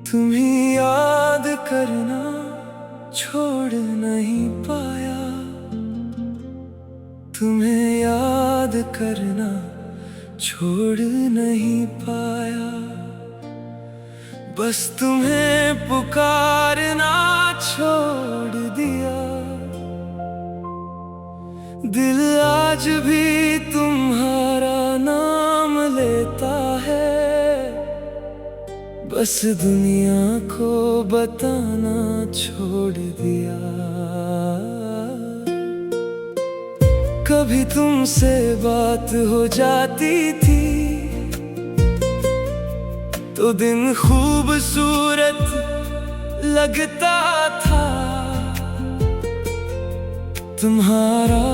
तुम्हें याद करना छोड़ नहीं पाया, तुम्हें याद करना छोड़ नहीं पाया। बस तुम्हें पुकारना छोड़ दिया। दिल आज भी तुम्हारा नाम लेता है, बस दुनिया को बताना छोड़ दिया। कभी तुमसे बात हो जाती थी तो दिन खूबसूरत लगता था। तुम्हारा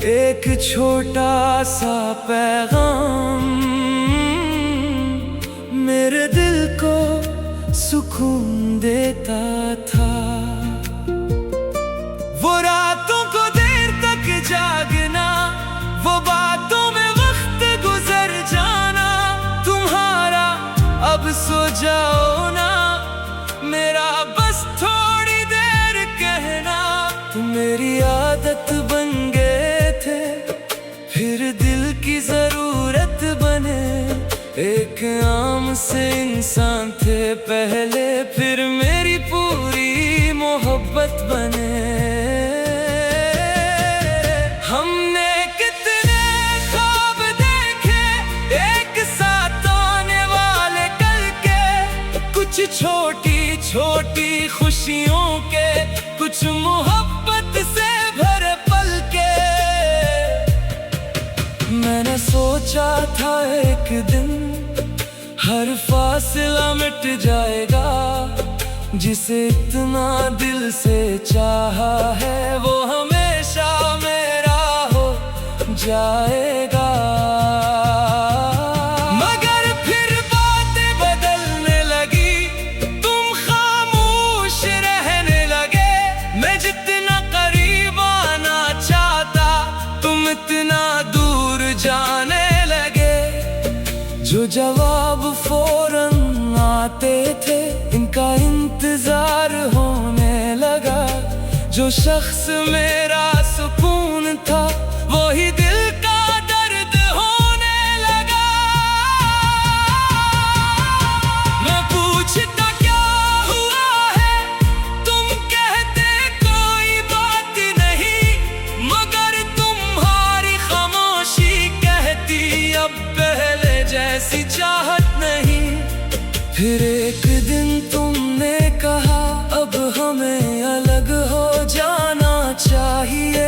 एक छोटा सा पैगाम मेरे दिल को सुकून देता था। वो रातों को देर तक जागना, वो बातों में वक्त गुजर जाना। तुम्हारा अब सो जाओ ना, मेरा बस थोड़ी देर कहना। तुम मेरी आदत बन गए थे, फिर दिल की जरूरत बने। एक आम से इंसान थे पहले, फिर मेरी पूरी मोहब्बत बने। हमने कितने ख्वाब देखे एक साथ आने वाले कल के, कुछ छोटी छोटी खुशियों के, कुछ मोहब्बत से भरे पल के। मैंने सोचा था एक दिन हर फासला मिट जाएगा, जिसे इतना दिल से चाहा है वो हमेशा मेरा हो जाएगा। मगर फिर बातें बदलने लगी, तुम खामोश रहने लगे। मैं जितना करीब आना चाहता, तुम इतना दूर जाने लगे। जो जवाब फौरन आते थे, इनका इंतजार होने लगा। जो शख्स मेरा सुकून था, वही दिल का दर्द होने लगा। मैं पूछता क्या हुआ है, तुम कहते कोई बात नहीं। मगर तुम्हारी खामोशी कहती अब पहले जैसी चाहत नहीं। फिर एक दिन तुमने कहा अब हमें अलग हो जाना चाहिए।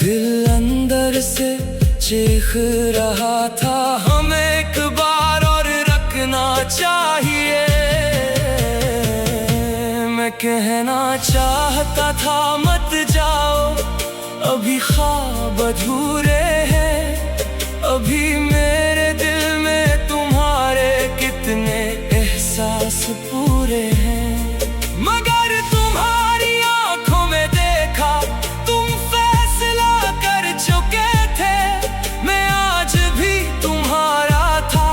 दिल अंदर से चीख रहा था, हमें एक बार और रखना चाहिए। मैं कहना चाहता था मत जाओ, अभी ख्वाब अधूरे हैं। अभी मेरे दिल में तुम्हारे कितने एहसास पूरे हैं। मगर तुम्हारी आंखों में देखा, तुम फैसला कर चुके थे। मैं आज भी तुम्हारा था,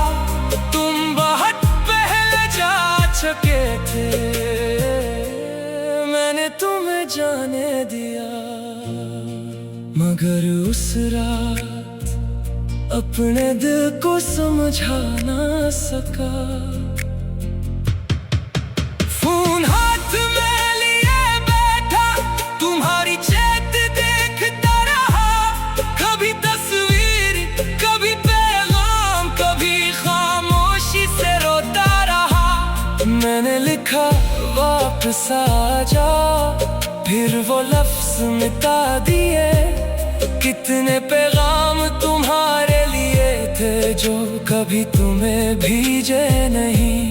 तुम बहुत पहले जा चुके थे। मैंने तुम्हें जाने दिया, मगर उस रात अपने दिल को समझा ना सका। फोन हाथ में लिए बैठा, तुम्हारी चैट देखता रहा। कभी तस्वीर, कभी पैगाम, कभी खामोशी से रोता रहा। मैंने लिखा वापस आ जा, फिर वो लफ्ज मिटा दिए। कितने पैगाम तुम्हारे लिए थे जो कभी तुम्हें भेजे नहीं।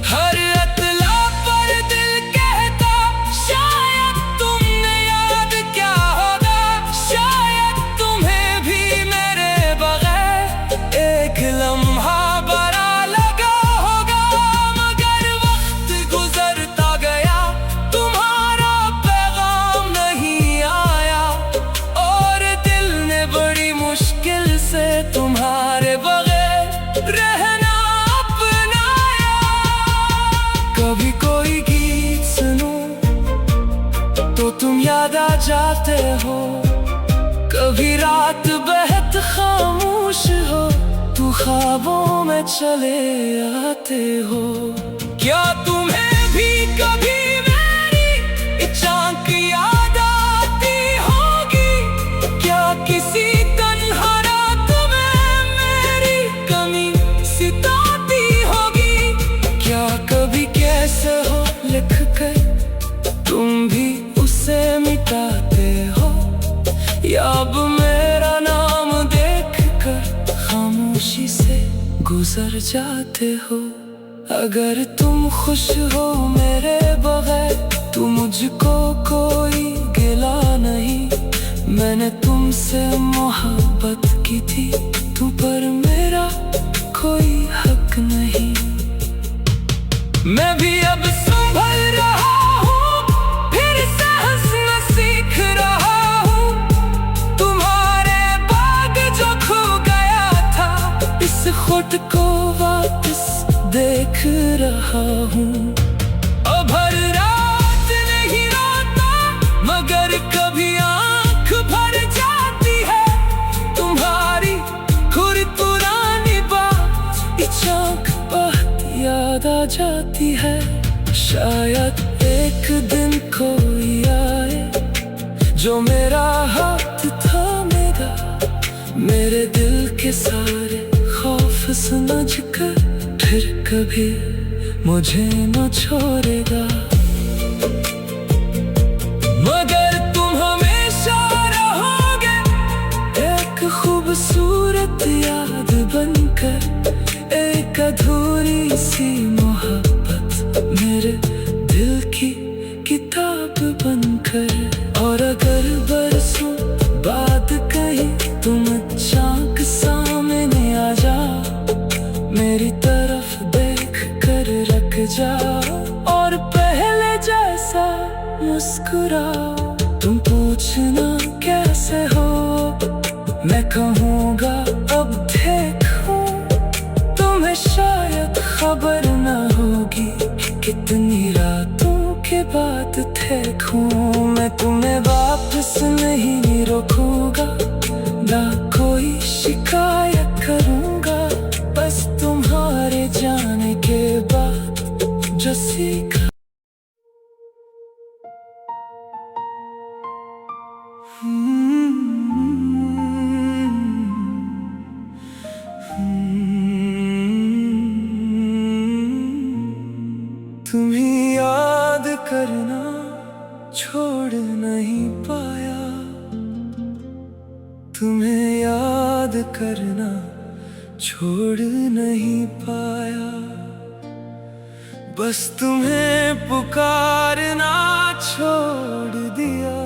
हर अतला पर दिल कहता, शायद तुमने याद क्या होगा। शायद तुम्हें भी मेरे बगैर एक लम्हा बड़ा लगा होगा। मगर वक्त गुजरता गया, तुम्हारा पैगाम नहीं आया। तुम याद आ जाते हो। कभी रात बेहद खामोश हो, तू ख्वाबों में चले आते हो। क्या तुम्हें भी कभी मेरी चाँक याद आती होगी? क्या किसी तन्हा रात में मेरी कमी सिताती होगी? क्या कभी कैसे हो लिख कर तुम भी उसे मिटाते हो? या अब मेरा नाम देख कर खामोशी से गुजर जाते हो? अगर तुम खुश हो मेरे बगैर, तो मुझको कोई गिला नहीं। मैंने तुमसे मोहब्बत की थी, तुम पर मेरा कोई हक नहीं। मैं भी अब संभल रहा हूँ, फिर से हंसना सीख रहा हूँ। तुम्हारे बाग जो खो गया था, इस खुद को वापस देख रहा हूँ। अब हर रात नहीं रोता, मगर कभी आँख भर जाती है। तुम्हारी खुद पुरानी बात इस आँख पर याद आ जाती है। शायद एक दिन कोई आए जो मेरा हाथ थामेगा, मेरे दिल के सारे खौफ समझ कर फिर कभी मुझे न छोड़ेगा। मगर तुम हमेशा रहोगे एक खूबसूरत याद बनकर, एक अधूरी सी मोहब्बत मेरे दिल की किताब बनकर। और अगर बरसों बाद कहीं तुम चाँक सामने आ जाओ, मेरी तरफ देख कर रख जाओ और पहले जैसा मुस्कुराओ। तुम पूछना कैसे हो, मैं कहूँगा अब देखो। तुम्हें शायद खबर न होगी कितनी रातों के बाद देखूं। मैं तुम्हें वापस नहीं रोकूंगा, ना कोई शिकायत करूँगा। बस तुम्हारे जाने के बाद जो सीखा। तुम्हें याद करना छोड़ नहीं पाया, तुम्हें याद करना छोड़ नहीं पाया। बस तुम्हें पुकारना छोड़ दिया।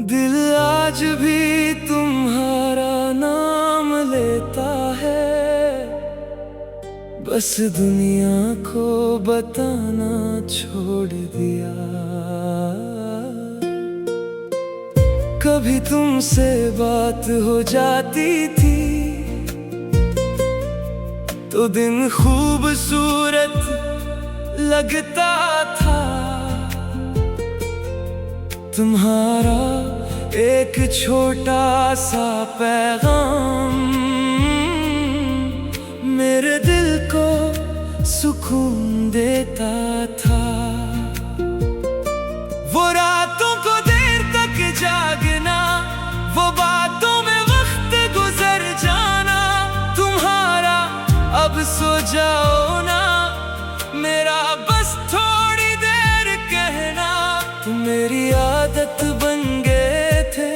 दिल आज भी तुम्हारा नाम लेता है, बस दुनिया को बताना छोड़ दिया। कभी तुमसे बात हो जाती थी तो दिन खूबसूरत लगता था। तुम्हारा एक छोटा सा पैगाम मेरे दिल को सुकून देता था। वो रातों को देर तक जागना, वो बातों में वक्त गुजर जाना। तुम्हारा अब सो जाओ ना, मेरा बस थोड़ी देर कहना। तुम मेरी आदत बन गए थे,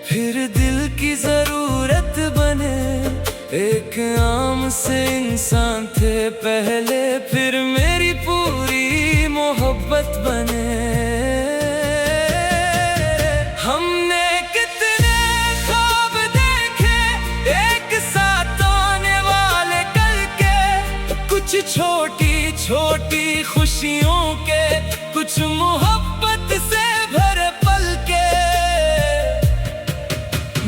फिर दिल की जरूरत बने। एक आम से इंसान थे पहले, फिर मेरी पूरी मोहब्बत बने। हमने कितने ख्वाब देखे एक साथ आने वाले कल के, कुछ छोटी छोटी खुशियों के, कुछ मोहब्बत से भरे पल के।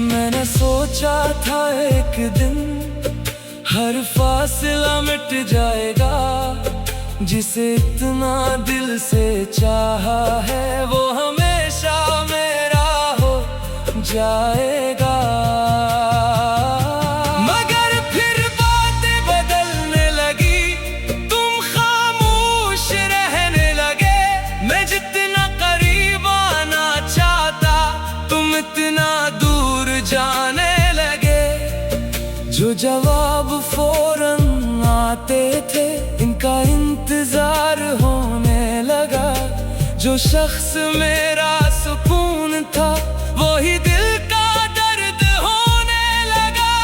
मैंने सोचा था एक दिन हर फासला मिट जाएगा, जिसे इतना दिल से चाहा है वो हमेशा मेरा हो जाएगा। मगर फिर बातें बदलने लगी, तुम खामोश रहने लगे। मैं जितना करीब आना चाहता तुम इतना दूर जाने लगे। जो जवाब फौरन आते थे इनका इंतजार होने लगा। जो शख्स मेरा सुकून था वही दिल का दर्द होने लगा।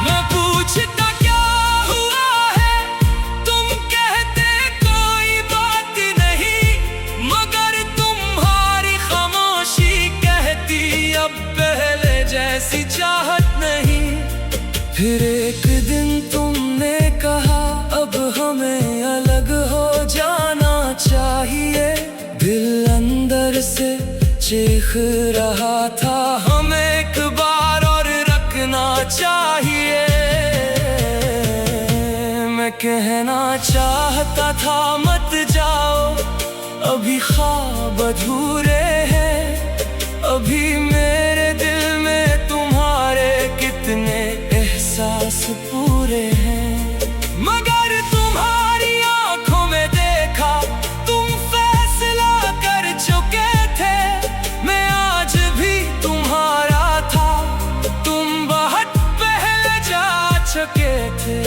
मैं पूछता क्या हुआ है, तुम कहते कोई बात नहीं। मगर तुम्हारी खामोशी कहती अब पहले जैसी चाहत नहीं। फिर एक दिन तुमने कहा अब हमें अलग हो जाना चाहिए। दिल अंदर से चीख रहा था हमें एक बार और रखना चाहिए। मैं कहना चाहता था मत जाओ, अभी ख्वाब अधूरे हैं। अभी मेरे दिल में तुम्हारे कितने एहसास पूरे हैं। मगर तुम्हारी आंखों में देखा तुम फैसला कर चुके थे। मैं आज भी तुम्हारा था, तुम बहुत पहले जा चुके थे।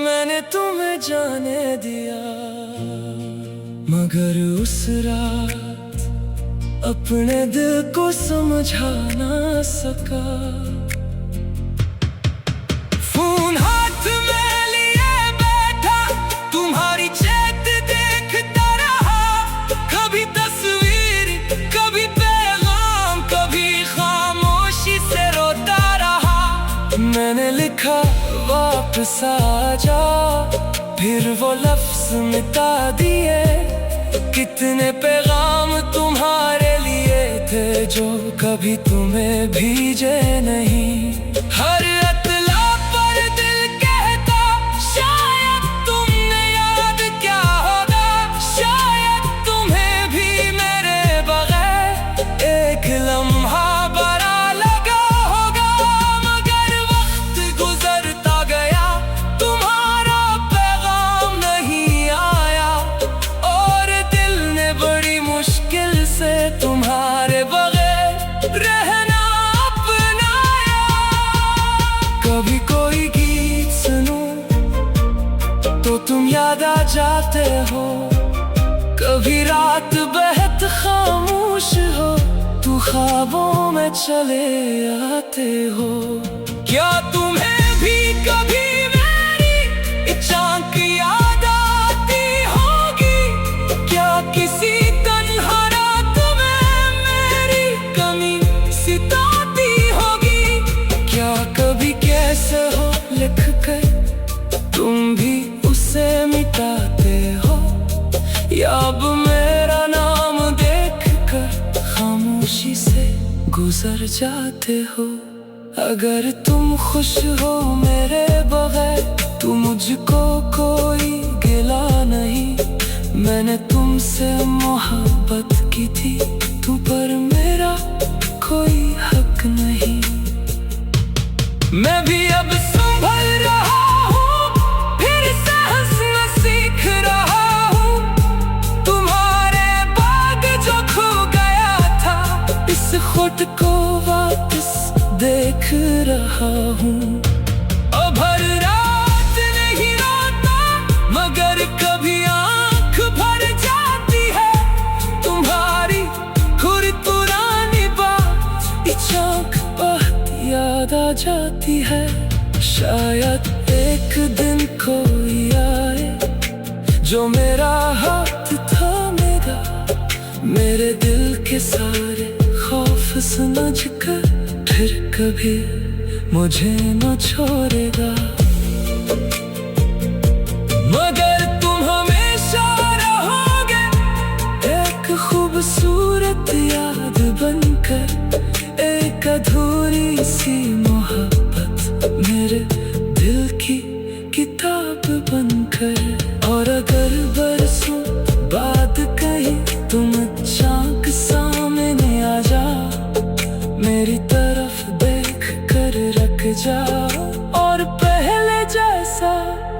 मैंने तुम्हें जाने दिया मगर उस रात अपने दिल को समझा ना सका। फोन हाथ में लिए बैठा तुम्हारी चैट देखता रहा। कभी तस्वीर कभी पैगाम, कभी खामोशी से रोता रहा। मैंने लिखा वापस आ जा, फिर वो लफ्ज मिटा दिए। कितने पैगाम तुम्हारे लिए थे जो कभी तुम्हें भेजे नहीं। हर अतला पर दिल कहता शायद तुमने याद क्या होगा। शायद तुम्हें भी मेरे बगैर एक लम्हा बड़ा लगा होगा। मगर वक्त गुजरता गया, तुम्हारा पैगाम नहीं आया। और दिल ने बड़ी मुश्किल से तुम्हारे बगैर रहना अपनाया। कभी कोई गीत सुनूं तो तुम याद आ जाते हो। कभी रात बेहद खामोश हो, तू ख्वाबों में चले आते हो। क्या तुम्हें भी कभी मेरी चांक याद आती होगी? क्या किसी तन्हा रात में मेरी कमी सिताती होगी? क्या कभी कैसे हो लिख कर तुम भी उसे मिटाते हो? या अब मेरा नाम देख कर खामोशी से गुजर जाते हो? अगर तुम खुश हो मेरे बगैर तो मुझको कोई गिला नहीं। मैंने तुमसे मोहब्बत की थी तू पर मेरा कोई हक नहीं। मैं भी अब संभल रहा हूँ, फिर से हंसना सीख रहा हूँ। तुम्हारे बाग जो खो गया था, इस खुद को वापस देख रहा हूँ। अब हर रात नहीं रोता मगर कभी आँख भर जाती है। तुम्हारी खुद पुरानी बात इस आँख बहुत याद आ जाती है। शायद एक दिन कोई आए जो मेरा हाथ थामेगा। मेरे दिल के सारे खौफ समझ कर फिर कभी मुझे न छोड़ेगा। मगर तुम हमेशा रहोगे एक खूबसूरत याद बनकर। एक अधूरी सी मोहब्बत मेरे दिल की बनकर। और अगर बरसों बाद कहीं तुम चाक सामने आ जा, मेरी तरफ देख कर रख जा और पहले जैसा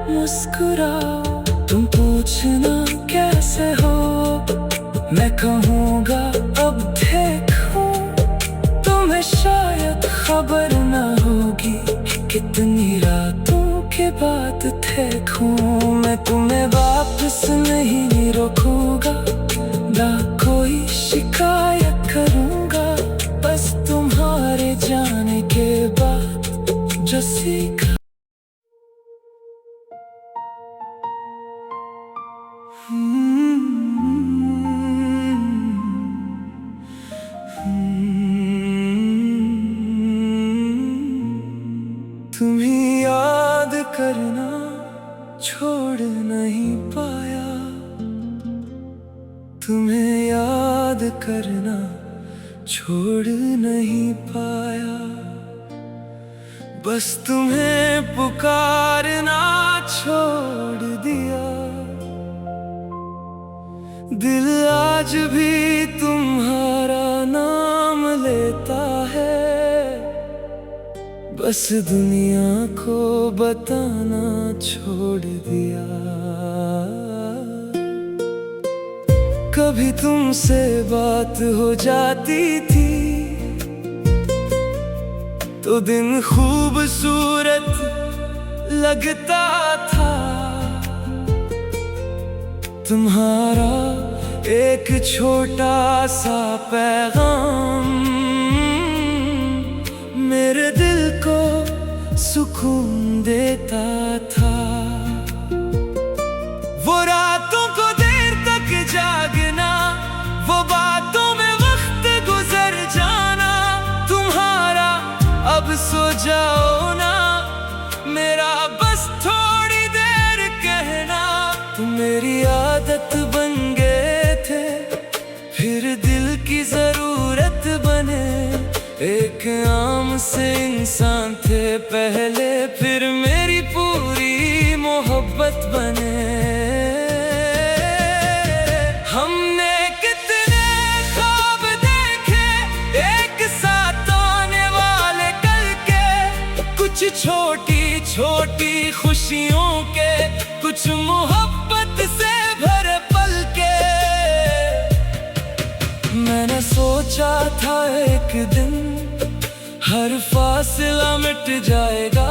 मुस्कुराओ। तुम पूछना कैसे हो, मैं कहूँगा अब देखो। तुम्हें शायद खबर न होगी कितनी रातों के बाद देखूं। मैं तुम्हें वापस नहीं रोकूंगा, ना कोई शिकायत करूंगा। बस तुम्हारे जाने के बाद जो सीखा। तुम्हें याद करना छोड़ नहीं पाया, तुम्हें याद करना छोड़ नहीं पाया। बस तुम्हें पुकारना छोड़ दिया। दिल आज भी तुम्हारा नाम लेता है, बस दुनिया को बताना छोड़ दिया। कभी तुमसे बात हो जाती थी तो दिन खूबसूरत लगता था। तुम्हारा एक छोटा सा पैगाम मेरे दिल को सुकून देता था। वो रातों को देर तक जागना, वो बातों में वक्त गुजर जाना। तुम्हारा अब सो जाओ ना, मेरा बस थोड़ी देर कहना। तुम मेरी आदत बन गए थे, फिर दिल की जरूरत बने। एक आम से इंसान थे पहले, फिर मेरी पूरी मोहब्बत बने। हमने कितने ख्वाब देखे एक साथ आने वाले कल के, कुछ छोटी छोटी खुशियों के, कुछ मोहब्बत से भरे पल के। मैंने सोचा था एक दिन हर फासला मिट जाएगा,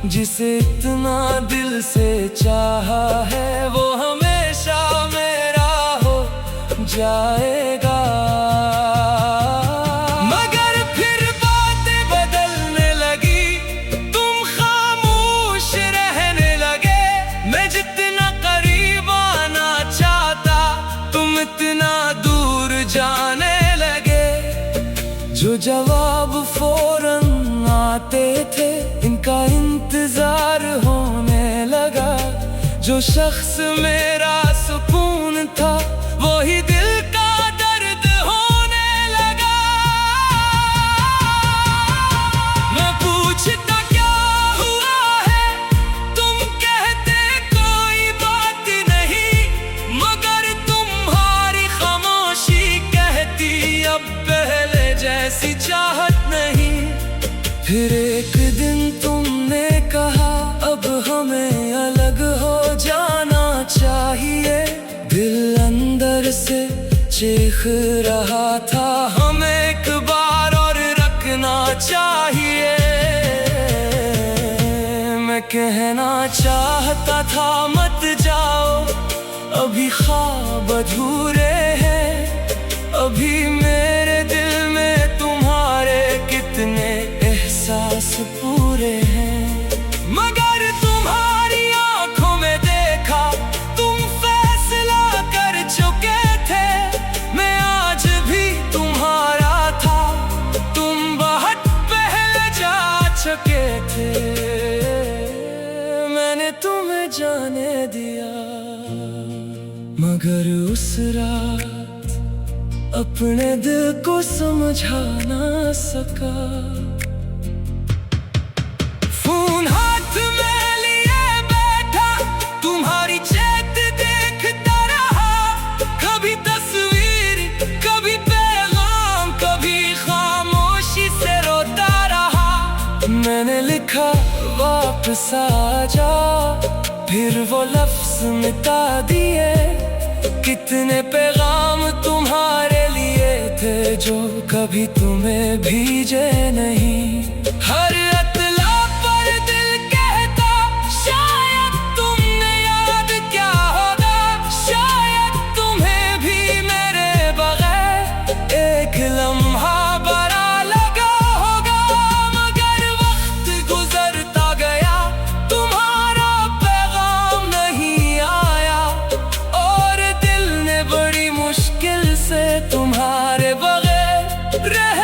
जिसे इतना दिल से चाहा है वो हमेशा मेरा हो जाएगा। मगर फिर बातें बदलने लगी, तुम खामोश रहने लगे। मैं जितना करीब आना चाहता, तुम इतना दूर जाने लगे। जो जवाब फौरन आते थे, इनका इंतजार होने लगा। जो शख्स मेरा सुकून था, वही दिल का दर्द होने लगा। मैं पूछता क्या हुआ है, तुम कहते कोई बात नहीं, मगर तुम्हारी खामोशी कहती अब पहले जैसी चाहत नहीं। फिर एक दिन तुमने कहा अब हमें अलग हो जाना चाहिए। दिल अंदर से चीख रहा था, हमें एक बार और रखना चाहिए। मैं कहना चाहता था मत जाओ, अभी ख्वाब अधूरे हैं। अभी मेरे दिल में तुम्हारे कितने एहसास पूरे हैं। मगर तुम्हारी आंखों में देखा, तुम फैसला कर चुके थे। मैं आज भी तुम्हारा था, तुम बहुत पहले जा चुके थे। मैंने तुम्हें जाने दिया, मगर उस रात अपने दिल को समझा ना सका। फोन हाथ में लिए बैठा जा, फिर वो लफ्ज मिटा दिए। कितने पैगाम तुम्हारे लिए थे जो कभी तुम्हें भेजे नहीं। हर अतला पर दिल कहता शायद तुमने याद क्या होगा, शायद तुम्हें भी मेरे बगैर एक लम्हा बड़ा लगा होगा। मगर वक्त गुजरता गया, तुम्हारा पैगाम नहीं आया, और दिल ने बड़ी मुश्किल से तुम्हारे बगैर रह